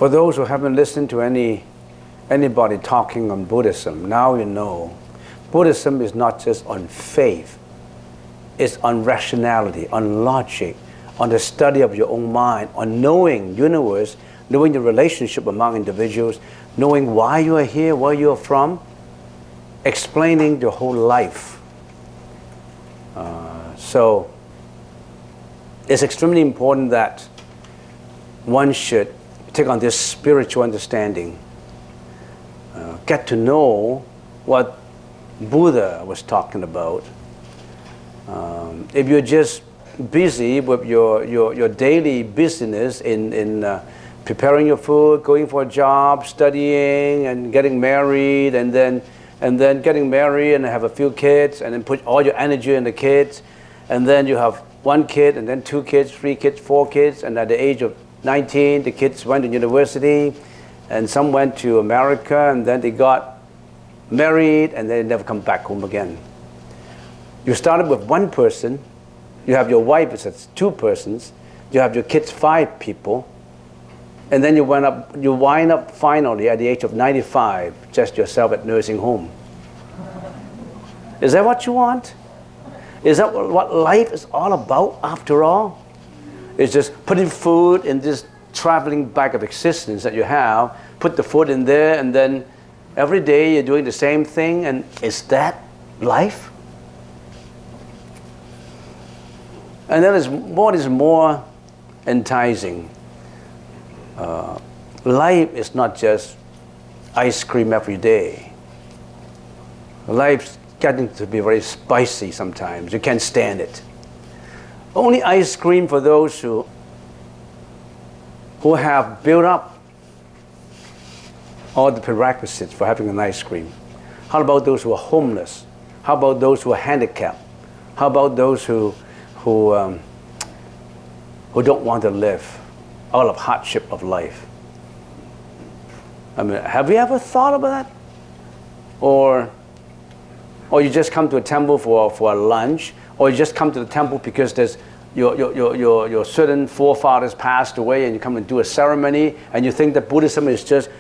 For those who haven't listened to anybody talking on Buddhism, now you know. Buddhism is not just on faith. It's on rationality, on logic, on the study of your own mind, on knowing universe, knowing the relationship among individuals, knowing why you are here, where you are from, explaining the whole life. So it's extremely important that one should take on this spiritual understanding, get to know what Buddha was talking about. If you're just busy with your daily business in preparing your food, going for a job, studying, and getting married, and then getting married and have a few kids, and then put all your energy in the kids, and then you have one kid, and then 2 kids, 3 kids, 4 kids, and at the age of 19, the kids went to university, and some went to America, and then they got married, and they never come back home again. You started with 1 person, you have your wife, it's 2 persons, you have your kids, 5 people, and then you wind up finally at the age of 95, just yourself at nursing home. Is that what you want? Is that what life is all about after all? It's just putting food in this traveling bag of existence that you have, put the food in there, and then every day you're doing the same thing, and is that life? And then what is more enticing? Life is not just ice cream every day. Life's getting to be very spicy sometimes. You can't stand it. Only ice cream for those who have built up all the prerequisites for having an ice cream. How about those who are homeless? How about those who are handicapped? How about those who don't want to live all of hardship of life? I mean, have you ever thought about that? Or you just come to a temple for a lunch, or you just come to the temple because there's your certain forefathers passed away, and you come and do a ceremony, and you think that Buddhism is just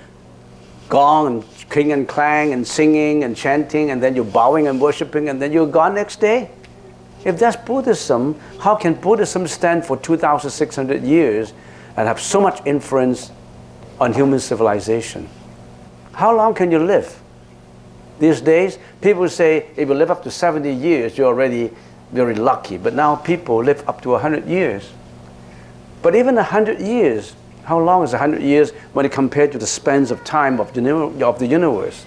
gong and king and clang and singing and chanting, and then you're bowing and worshiping, and then you're gone next day? If that's Buddhism, how can Buddhism stand for 2,600 years and have so much influence on human civilization? How long can you live? These days, people say if you live up to 70 years, you're already very lucky. But now people live up to 100 years. But even 100 years, how long is 100 years when it compared to the spans of time of the universe?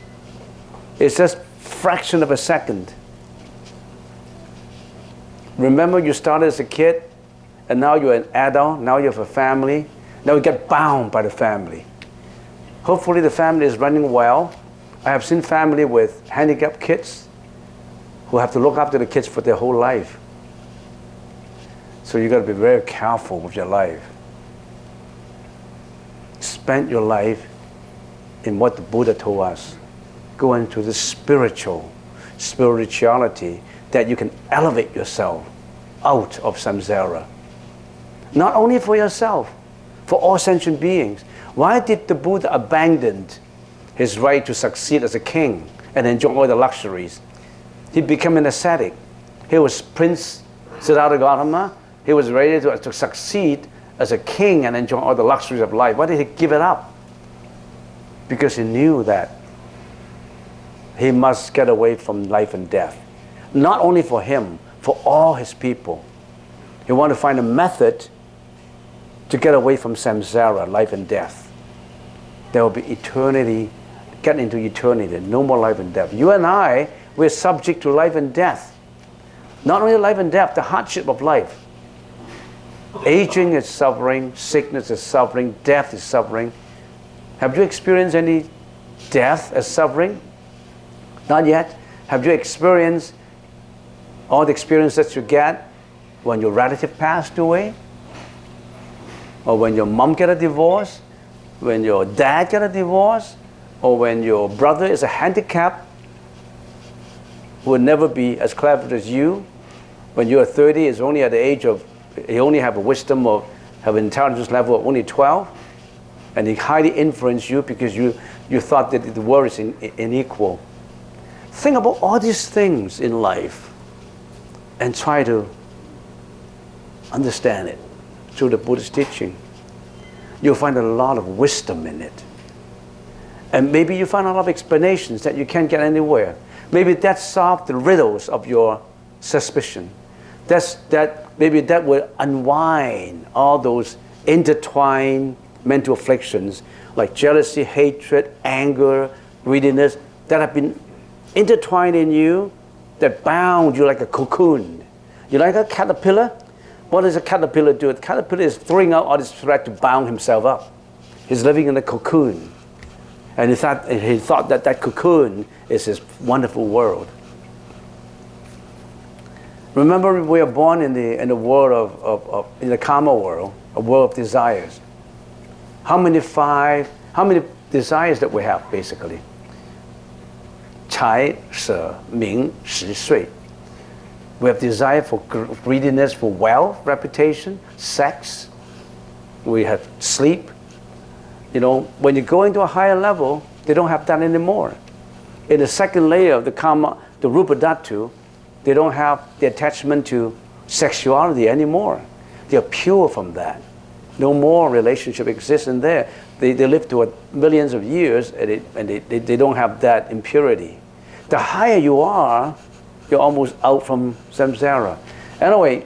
It's just a fraction of a second. Remember, you started as a kid, and now you're an adult, now you have a family, now you get bound by the family. Hopefully the family is running well. I have seen family with handicapped kids who have to look after the kids for their whole life. So you got to be very careful with your life. Spend your life in what the Buddha told us. Go into the spirituality, that you can elevate yourself out of samsara. Not only for yourself, for all sentient beings. Why did the Buddha abandon his right to succeed as a king and enjoy all the luxuries? He became an ascetic. He was Prince Siddhartha Gautama. He was ready to succeed as a king and enjoy all the luxuries of life. Why did he give it up? Because he knew that he must get away from life and death. Not only for him, for all his people. He wanted to find a method to get away from samsara, life and death. There will be eternity, get into eternity, no more life and death. You and I, we're subject to life and death. Not only life and death, the hardship of life. Aging is suffering, sickness is suffering, death is suffering. Have you experienced any death as suffering? Not yet. Have you experienced all the experience that you get when your relative passed away? Or when your mom got a divorce? When your dad got a divorce? Or when your brother is a handicap who will never be as clever as you? When you're 30, is only at the age of, you only have a wisdom of, have an intelligence level of only 12? and it highly influenced you because you thought that the world is unequal. Think about all these things in life and try to understand it through the Buddhist teaching. You'll find a lot of wisdom in it. And maybe you find a lot of explanations that you can't get anywhere. Maybe that solves the riddles of your suspicion. Maybe that will unwind all those intertwined mental afflictions like jealousy, hatred, anger, greediness that have been intertwined in you, that bound you like a cocoon. You like a caterpillar? What does a caterpillar do? The caterpillar is throwing out all this thread to bound himself up. He's living in a cocoon. And he thought that cocoon is his wonderful world. Remember, we are born in the world in the karma world, a world of desires. How many desires that we have, basically? 财, 舍, 名, 食, 睡. We have desire for greediness, for wealth, reputation, sex. We have sleep. You know, when you go into a higher level, they don't have that anymore. In the second layer of the karma, the rupa dhatu, they don't have the attachment to sexuality anymore. They are pure from that. No more relationship exists in there. They live to millions of years and they don't have that impurity. The higher you are, you're almost out from samsara. Anyway,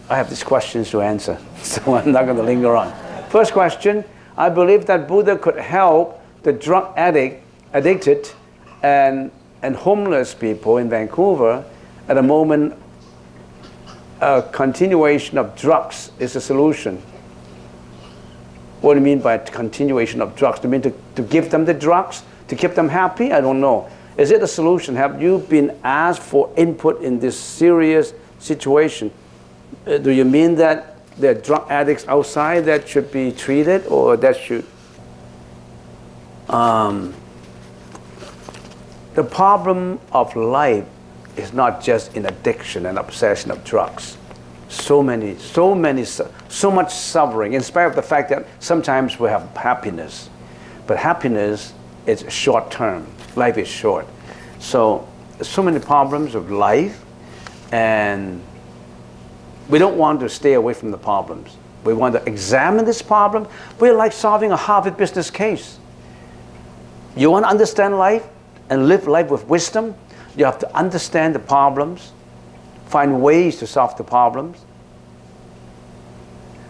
I have these questions to answer, so I'm not going to linger on. First question, I believe that Buddha could help the drug addicted and homeless people in Vancouver at a moment. A continuation of drugs is a solution. What do you mean by continuation of drugs? Do you mean to give them the drugs, to keep them happy? I don't know. Is it a solution? Have you been asked for input in this serious situation? Do you mean that there are drug addicts outside that should be treated, or that should... The problem of life is not just in addiction and obsession of drugs. So much suffering, in spite of the fact that sometimes we have happiness. But happiness is short term. Life is short. So many problems of life, and we don't want to stay away from the problems. We want to examine this problem. We're like solving a Harvard business case. You want to understand life and live life with wisdom, you have to understand the problems, find ways to solve the problems.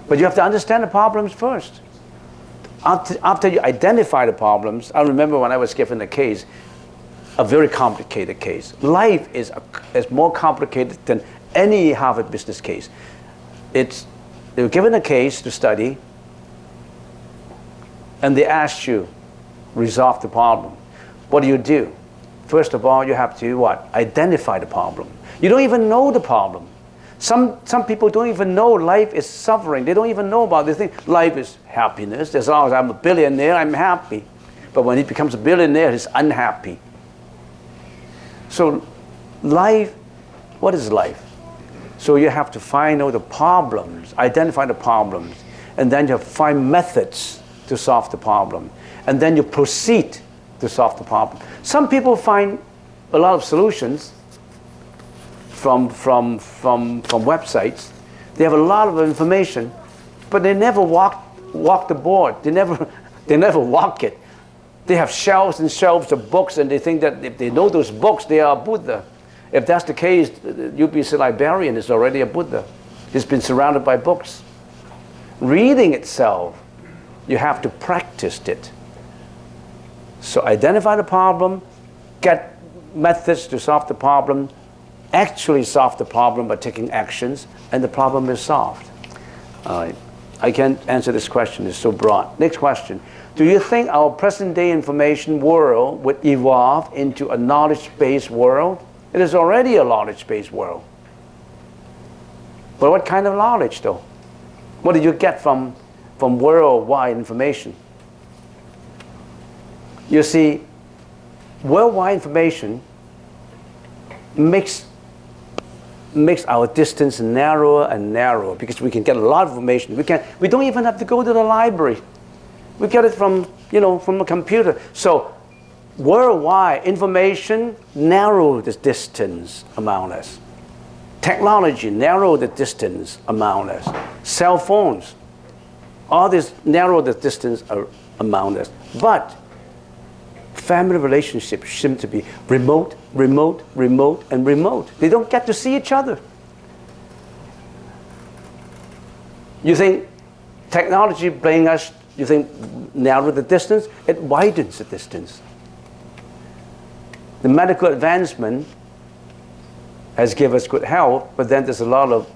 But you have to understand the problems first. After you identify the problems, I remember when I was given a case, a very complicated case. Life is more complicated than any Harvard business case. They were given a case to study, and they asked you, resolve the problem. What do? First of all, you have to what? Identify the problem. You don't even know the problem. Some people don't even know life is suffering. They don't even know about this thing. Life is happiness. As long as I'm a billionaire, I'm happy. But when he becomes a billionaire, he's unhappy. So life, what is life? So you have to find out the problems, identify the problems, and then you have to find methods to solve the problem. And then you proceed to solve the problem. Some people find a lot of solutions from websites. They have a lot of information, but they never walk the board. They never walk it. They have shelves and shelves of books, and they think that if they know those books, they are Buddha. If that's the case, UPC librarian is already a Buddha. He's been surrounded by books. Reading itself, you have to practice it. So identify the problem, get methods to solve the problem, actually solve the problem by taking actions, and the problem is solved. All right. I can't answer this question, it's so broad. Next question. Do you think our present-day information world would evolve into a knowledge-based world? It is already a knowledge-based world. But what kind of knowledge, though? What did you get from worldwide information? You see, worldwide information makes our distance narrower and narrower because we can get a lot of information. We don't even have to go to the library. We get it from, from a computer. So worldwide, information narrow the distance among us. Technology narrow the distance among us. Cell phones, all this narrow the distance among us. But family relationships seem to be remote, remote, remote, and remote. They don't get to see each other. You think technology bring us, you think narrow the distance? It widens the distance. The medical advancement has given us good health, but then there's a lot of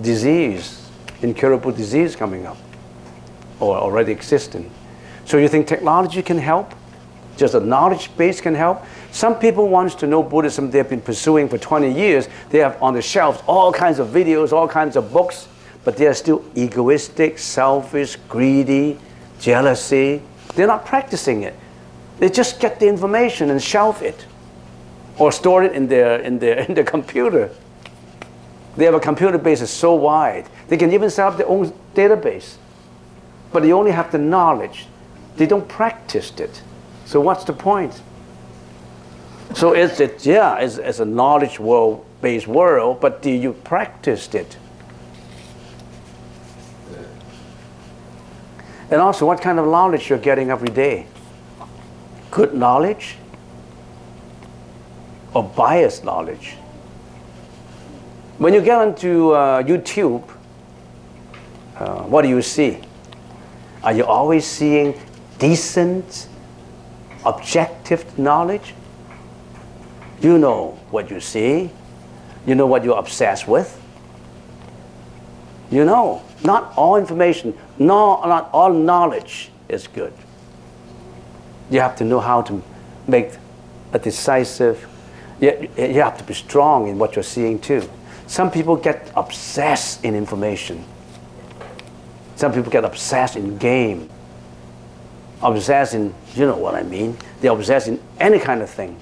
disease, incurable disease coming up, or already existing. So you think technology can help? Just a knowledge base can help? Some people want to know Buddhism they've been pursuing for 20 years. They have on the shelves all kinds of videos, all kinds of books, but they are still egoistic, selfish, greedy, jealousy. They're not practicing it. They just get the information and shelve it, or store it in their computer. They have a computer base that's so wide. They can even set up their own database, but they only have the knowledge. They don't practice it. So what's the point? So it's a knowledge based world, but do you practice it? And also, what kind of knowledge you're getting every day? Good knowledge or biased knowledge? When you get onto YouTube, what do you see? Are you always seeing decent, objective knowledge? You know what you see. You know what you're obsessed with. You know, not all information, not all knowledge is good. You have to know how to make a decisive, you have to be strong in what you're seeing too. Some people get obsessed in information. Some people get obsessed in game. Obsessed in, you know what I mean. They're obsessed in any kind of thing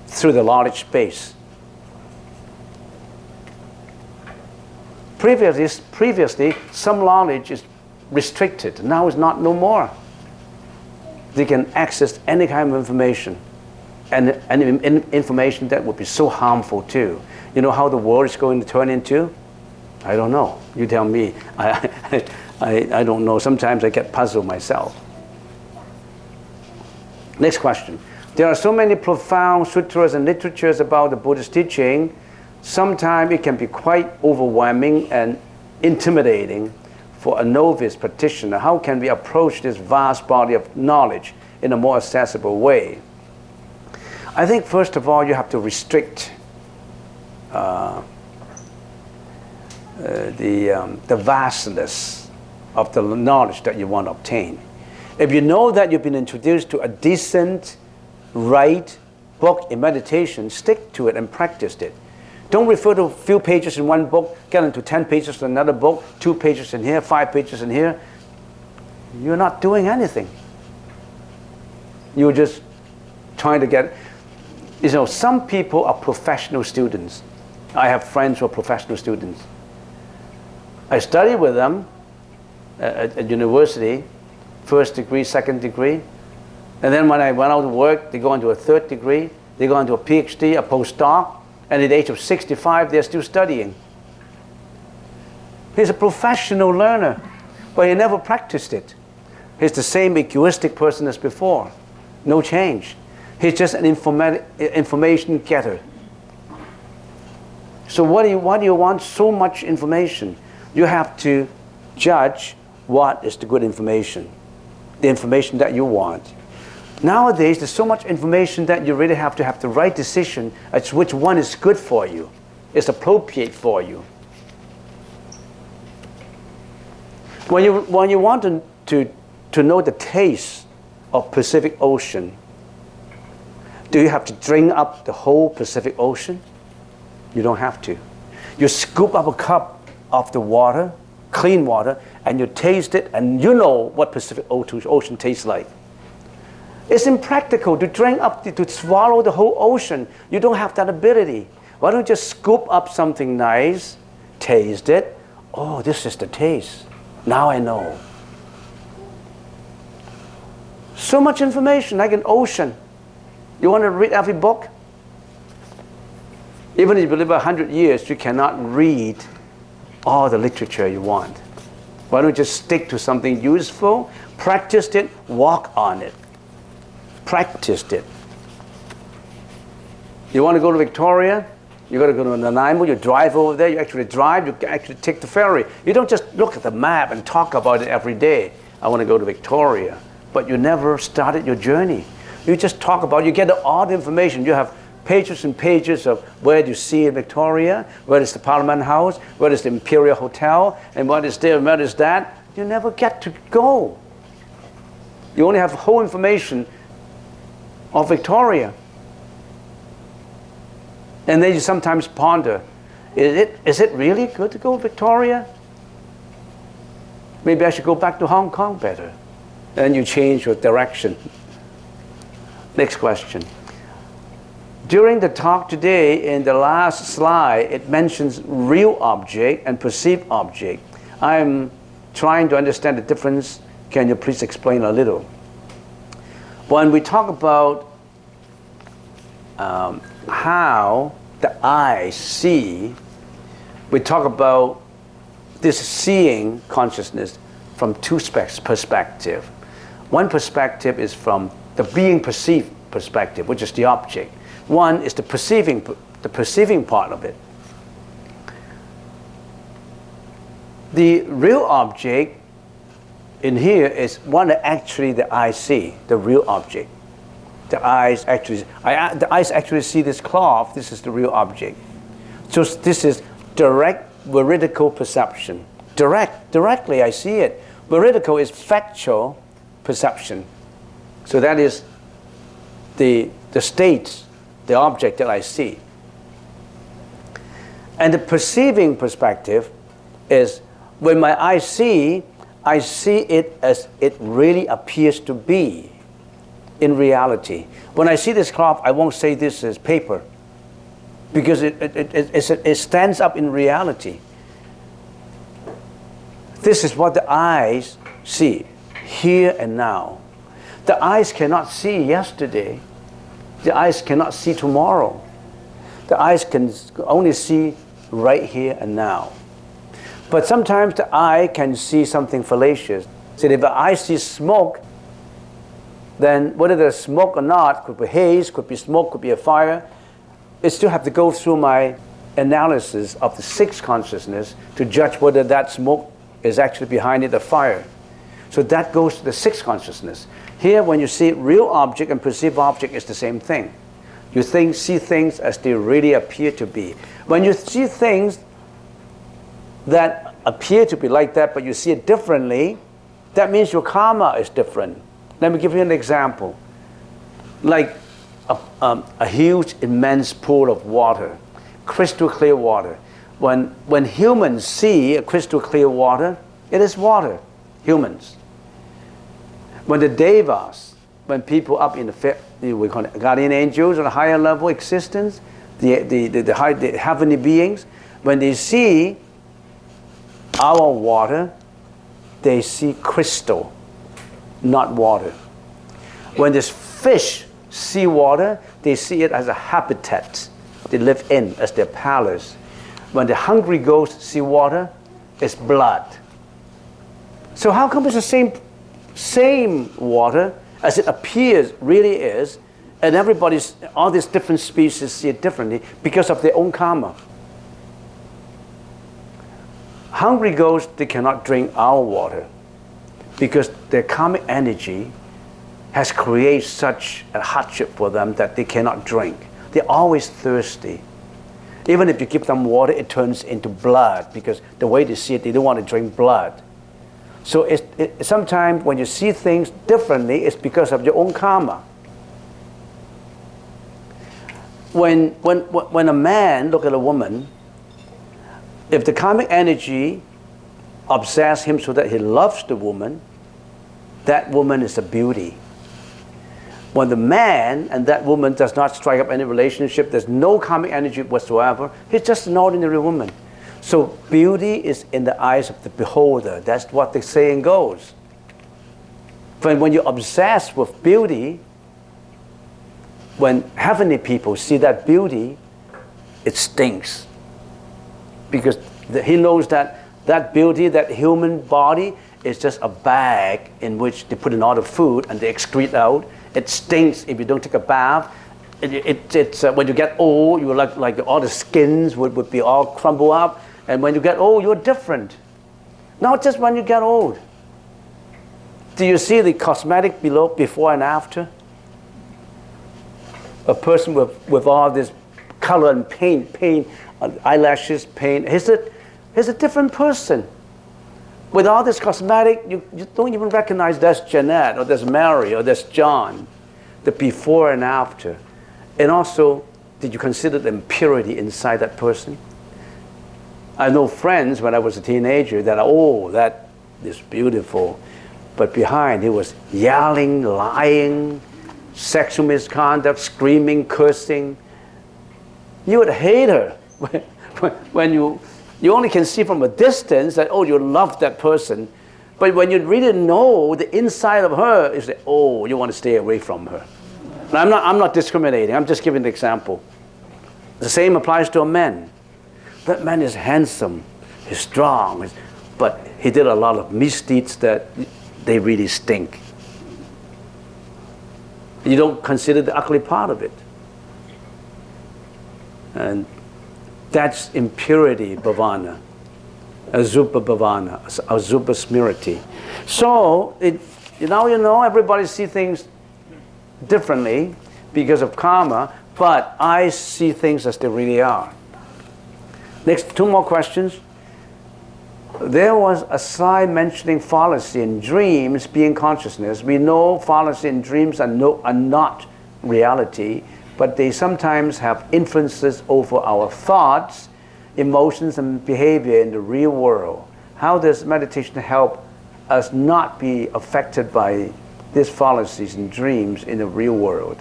through the knowledge base. Previously, some knowledge is restricted. Now it's not no more. They can access any kind of information, and information that would be so harmful too. You know how the world is going to turn into? I don't know. You tell me. I don't know. Sometimes I get puzzled myself. Next question. There are so many profound sutras and literatures about the Buddhist teaching. Sometimes it can be quite overwhelming and intimidating for a novice practitioner. How can we approach this vast body of knowledge in a more accessible way? I think first of all you have to restrict the vastness of the knowledge that you want to obtain. If you know that you've been introduced to a decent, right book in meditation, stick to it and practice it. Don't refer to a few pages in one book, get into 10 pages in another book, 2 pages in here, 5 pages in here. You're not doing anything. You're just trying to get, some people are professional students. I have friends who are professional students. I study with them at university, first degree, second degree. And then when I went out to work, they go into a third degree, they go into a PhD, a postdoc, and at the age of 65, they're still studying. He's a professional learner, but he never practiced it. He's the same egoistic person as before. No change. He's just an information getter. So why do you want so much information? You have to judge what is the good information, the information that you want. Nowadays, there's so much information that you really have to have the right decision as to which one is good for you, is appropriate for you. When you want to know the taste of Pacific Ocean, do you have to drink up the whole Pacific Ocean? You don't have to. You scoop up a cup of the water, clean water, and you taste it, and you know what Pacific Ocean tastes like. It's impractical to drink up, to swallow the whole ocean. You don't have that ability. Why don't you just scoop up something nice, taste it? Oh, this is the taste. Now I know. So much information, like an ocean. You want to read every book? Even if you live 100 years, you cannot read all the literature you want. Why don't you just stick to something useful, practice it, walk on it. Practice it. You want to go to Victoria? You got to go to Nanaimo, you drive over there, you actually drive, you actually take the ferry. You don't just look at the map and talk about it every day. I want to go to Victoria. But you never started your journey. You just talk about, you get all the information. You have pages and pages of where do you see in Victoria, where is the Parliament House, where is the Imperial Hotel, and what is there and what is that. You never get to go. You only have whole information of Victoria. And then you sometimes ponder, is it really good to go to Victoria? Maybe I should go back to Hong Kong better. Then you change your direction. Next question. During the talk today, in the last slide, it mentions real object and perceived object. I'm trying to understand the difference. Can you please explain a little? When we talk about how the eye see, we talk about this seeing consciousness from two perspectives. One perspective is from the being perceived perspective, which is the object. One is the perceiving part of it. The real object in here is one that actually the eye see, the real object. The eyes actually see this cloth. This is the real object. So this is direct veridical perception. Directly I see it. Veridical is factual perception. So that is the state, the object that I see. And the perceiving perspective is when my eyes see, I see it as it really appears to be in reality. When I see this cloth, I won't say this is paper because it stands up in reality. This is what the eyes see, here and now. The eyes cannot see yesterday. The eyes cannot see tomorrow. The eyes can only see right here and now. But sometimes the eye can see something fallacious. So if the eye sees smoke, then whether there's smoke or not, could be haze, could be smoke, could be a fire, it still have to go through my analysis of the sixth consciousness to judge whether that smoke is actually behind it a fire. So that goes to the sixth consciousness. Here, when you see real object and perceived object, is the same thing. You see things as they really appear to be. When you see things that appear to be like that, but you see it differently, that means your karma is different. Let me give you an example. Like a huge, immense pool of water, crystal clear water. When humans see a crystal clear water, it is water, humans. When the devas, when people up in we call it guardian angels or higher level existence, the heavenly beings, when they see our water, they see crystal, not water. When this fish see water, they see it as a habitat they live in, as their palace. When the hungry ghosts see water, it's blood. So how come it's the same water as it appears, really is, and all these different species see it differently because of their own karma? Hungry ghosts, they cannot drink our water because their karmic energy has created such a hardship for them that they cannot drink. They're always thirsty. Even if you give them water, it turns into blood because the way they see it, they don't want to drink blood. So sometimes when you see things differently, it's because of your own karma. When a man looks at a woman, if the karmic energy obsesses him so that he loves the woman, that woman is a beauty. When the man and that woman does not strike up any relationship, there's no karmic energy whatsoever, he's just an ordinary woman. So beauty is in the eyes of the beholder. That's what the saying goes. But when you're obsessed with beauty, when heavenly people see that beauty, it stinks. Because he knows that that beauty, that human body, is just a bag in which they put in all the food and they excrete out. It stinks if you don't take a bath. It's when you get old, you like all the skins would be all crumble up. And when you get old, you're different. Not just when you get old. Do you see the cosmetic below, before and after? A person with all this color and paint, eyelashes, paint. He's a different person. With all this cosmetic, you don't even recognize that's Jeanette, or that's Mary, or that's John. The before and after. And also, did you consider the impurity inside that person? I know friends when I was a teenager that, that is beautiful. But behind, he was yelling, lying, sexual misconduct, screaming, cursing. You would hate her when you only can see from a distance that, you love that person. But when you really know the inside of her, you say, you want to stay away from her. Now, I'm not discriminating. I'm just giving an example. The same applies to a man. That man is handsome, he's strong, but he did a lot of misdeeds that they really stink. You don't consider the ugly part of it. And that's impurity bhavana, azubha bhavana, azubha smriti. So, everybody sees things differently because of karma, but I see things as they really are. Next, 2 more questions. There was a slide mentioning fallacy in dreams being consciousness. We know fallacy in dreams are not reality, but they sometimes have influences over our thoughts, emotions, and behavior in the real world. How does meditation help us not be affected by these fallacies and dreams in the real world?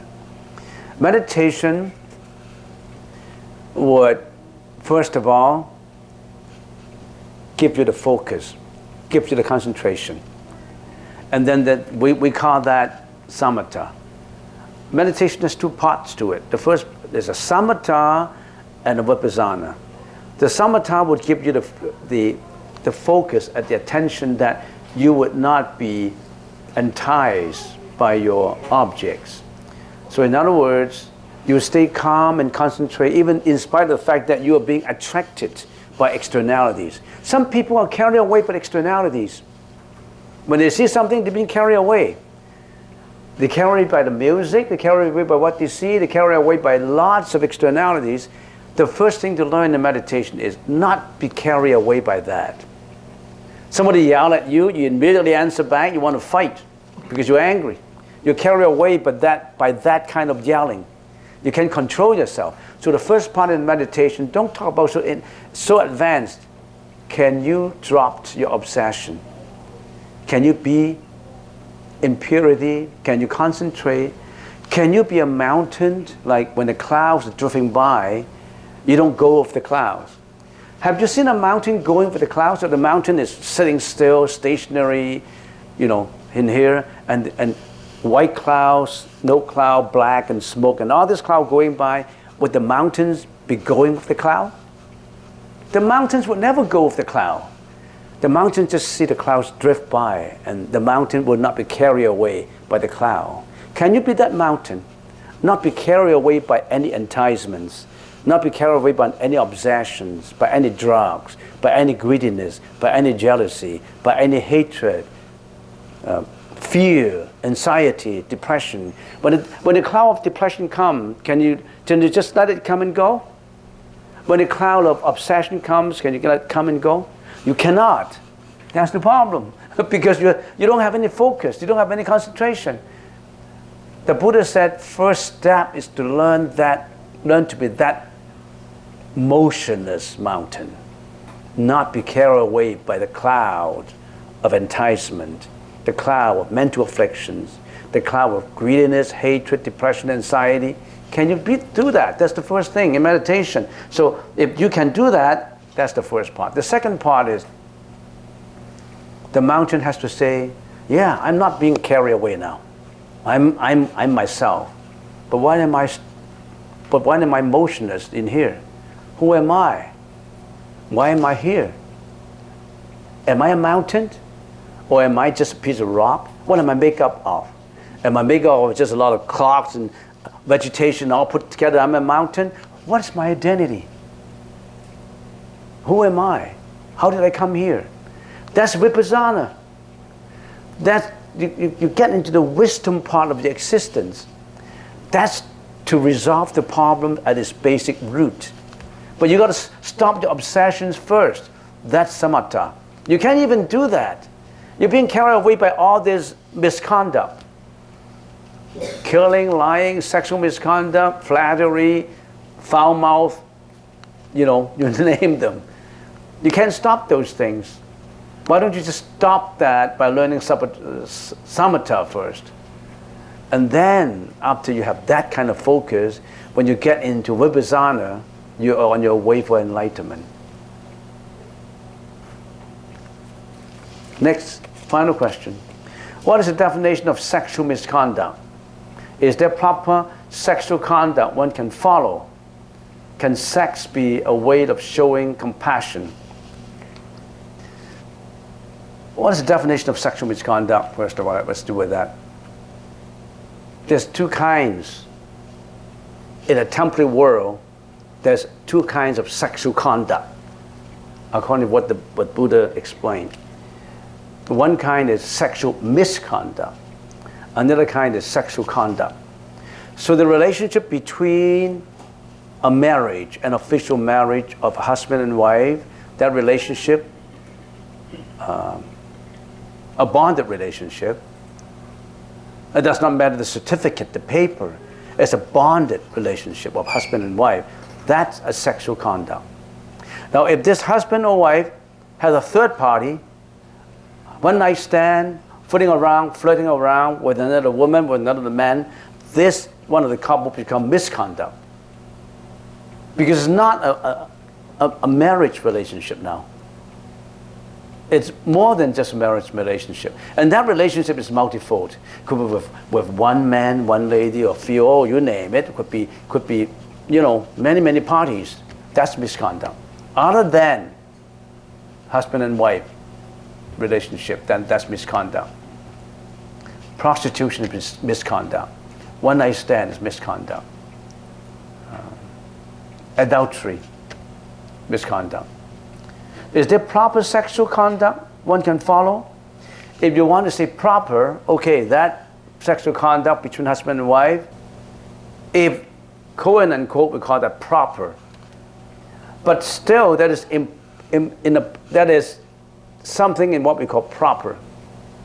Meditation would, first of all, give you the focus, give you the concentration. And then we call that samatha. Meditation has 2 parts to it. The first is a samatha and a vipassana. The samatha would give you the focus and the attention that you would not be enticed by your objects. So in other words, you stay calm and concentrate even in spite of the fact that you are being attracted by externalities. Some people are carried away by externalities. When they see something, they're being carried away. They're carried by the music, they're carried away by what they see, they're carried away by lots of externalities. The first thing to learn in meditation is not be carried away by that. Somebody yell at you, you immediately answer back, you want to fight because you're angry. You're carried away by that kind of yelling. You can control yourself. So the first part in meditation, don't talk about so advanced. Can you drop your obsession? Can you be in purity? Can you concentrate? Can you be a mountain, like when the clouds are drifting by, you don't go with the clouds? Have you seen a mountain going with the clouds, or the mountain is sitting still, stationary, in here, and white clouds, no cloud, black and smoke, and all this cloud going by? Would the mountains be going with the cloud? The mountains would never go with the cloud. The mountains just see the clouds drift by, and the mountain will not be carried away by the cloud. Can you be that mountain? Not be carried away by any enticements, not be carried away by any obsessions, by any drugs, by any greediness, by any jealousy, by any hatred, fear, anxiety, depression. When the cloud of depression comes, can you just let it come and go? When the cloud of obsession comes, can you let it come and go? You cannot. That's the problem. Because you don't have any focus, you don't have any concentration. The Buddha said, first step is to learn to be that motionless mountain, not be carried away by the cloud of enticement, the cloud of mental afflictions, the cloud of greediness, hatred, depression, anxiety. Can you do that? That's the first thing in meditation. So if you can do that, that's the first part. The second part is the mountain has to say, Yeah, I'm not being carried away now. I'm myself. But why am I motionless in here? Who am I? Why am I here? Am I a mountain? Or am I just a piece of rock? What am I made up of? Am I made up of just a lot of clocks and vegetation all put together? I'm a mountain? What is my identity? Who am I? How did I come here? That's vipassana. That you get into the wisdom part of the existence. That's to resolve the problem at its basic root. But you got to stop the obsessions first. That's samatha. You can't even do that. You're being carried away by all this misconduct. Killing, lying, sexual misconduct, flattery, foul mouth, you name them. You can't stop those things. Why don't you just stop that by learning samatha first? And then, after you have that kind of focus, when you get into vipassana, you are on your way for enlightenment. Next, final question. What is the definition of sexual misconduct? Is there proper sexual conduct one can follow? Can sex be a way of showing compassion? What is the definition of sexual misconduct? First of all, let's do with that. There's two kinds. In a temporary world, there's two kinds of sexual conduct, according to what Buddha explained. One kind is sexual misconduct. Another kind is sexual conduct. So the relationship between a marriage, an official marriage of husband and wife, that relationship, a bonded relationship, it does not matter the certificate, the paper, it's a bonded relationship of husband and wife. That's a sexual conduct. Now, if this husband or wife has a third party, one night stand, flirting around with another woman, with another man, this one of the couple become misconduct. Because it's not a marriage relationship now. It's more than just a marriage relationship. And that relationship is multifold. Could be with one man, one lady, or few, you name it. Could be many parties. That's misconduct. Other than husband and wife relationship, then that's misconduct. Prostitution is misconduct. One night stand is misconduct. Adultery, misconduct. Is there proper sexual conduct one can follow? If you want to say proper, okay, that sexual conduct between husband and wife, if quote unquote we call that proper, but still that is that is something in what we call proper.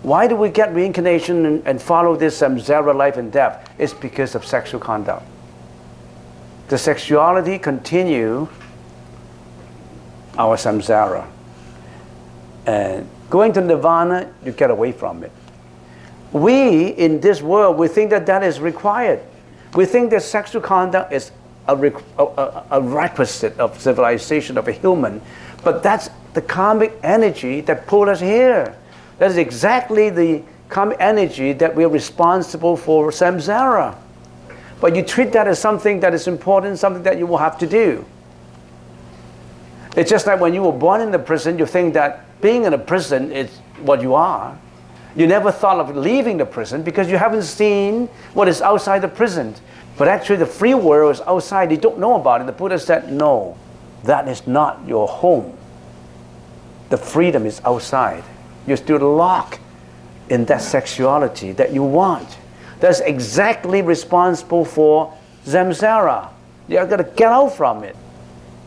Why do we get reincarnation and follow this samsara life and death? It's because of sexual conduct. The sexuality continue our samsara. And going to nirvana, you get away from it. We, in this world, we think that is required. We think that sexual conduct is a requisite of civilization of a human. But that's the karmic energy that pulled us here. That is exactly the karmic energy that we're responsible for samsara. But you treat that as something that is important, something that you will have to do. It's just like when you were born in the prison, you think that being in a prison is what you are. You never thought of leaving the prison because you haven't seen what is outside the prison. But actually the free world is outside. You don't know about it. The Buddha said, no, that is not your home. The freedom is outside. You're still locked in that sexuality that you want. That's exactly responsible for samsara. You've got to get out from it.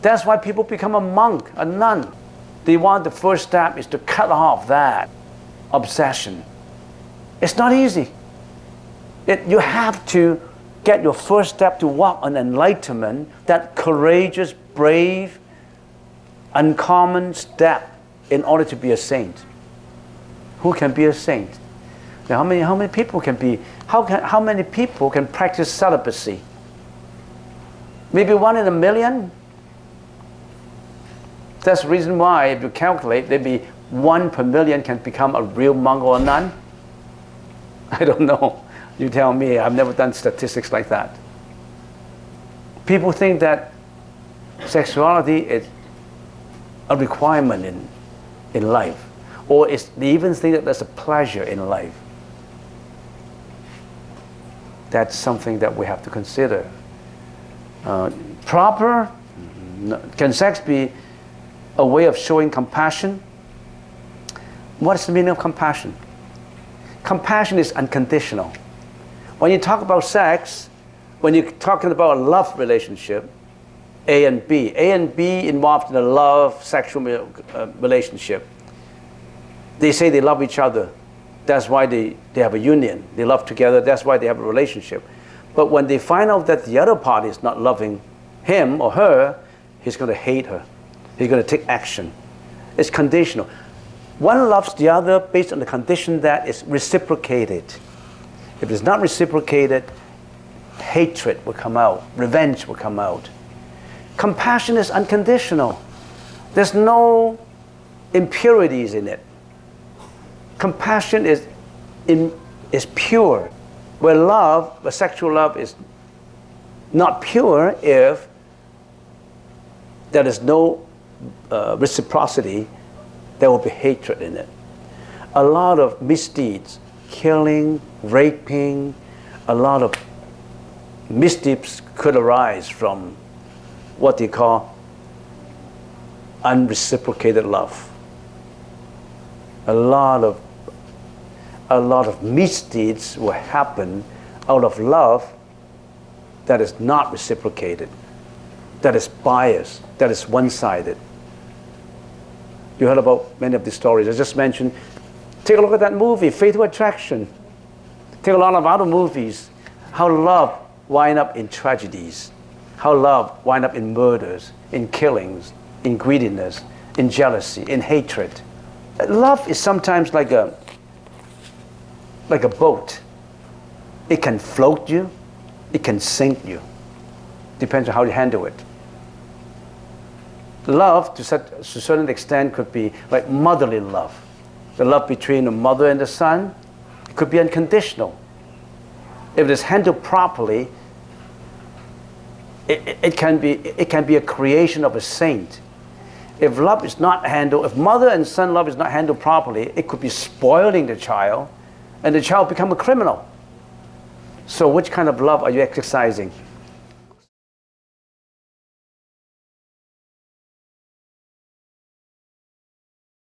That's why people become a monk, a nun. They want the first step is to cut off that obsession. It's not easy. You have to get your first step to walk on enlightenment, that courageous, brave, uncommon step in order to be a saint. Who can be a saint? Now, how many people can be? How many people can practice celibacy? Maybe 1 in a million. That's the reason why, if you calculate, maybe 1 per million can become a real monk or a nun. I don't know. You tell me. I've never done statistics like that. People think that sexuality is a requirement in life, or they even think that there's a pleasure in life. That's something that we have to consider. Proper? Can sex be a way of showing compassion? What is the meaning of compassion? Compassion is unconditional. When you talk about sex, when you're talking about a love relationship, A and B involved in a love sexual relationship. They say they love each other. That's why they have a union. They love together. That's why they have a relationship. But when they find out that the other party is not loving him or her, he's going to hate her. He's going to take action. It's conditional. One loves the other based on the condition that it's reciprocated. If it's not reciprocated, hatred will come out. Revenge will come out. Compassion is unconditional. There's no impurities in it. Compassion is pure. Where sexual love is not pure if there is no reciprocity, there will be hatred in it. A lot of misdeeds, killing, raping, a lot of misdeeds could arise from what they call unreciprocated love. A lot of misdeeds will happen out of love that is not reciprocated, that is biased, that is one-sided. You heard about many of these stories. I just mentioned, take a look at that movie, Fatal Attraction. Take a lot of other movies, how love wind up in tragedies, how love wind up in murders, in killings, in greediness, in jealousy, in hatred. Love is sometimes like a boat. It can float you, it can sink you. Depends on how you handle it. Love, to a certain extent, could be like motherly love. The love between a mother and the son, it could be unconditional. If it is handled properly, it can be a creation of a saint. If love is not handled, if mother and son love is not handled properly, it could be spoiling the child, and the child become a criminal. So which kind of love are you exercising?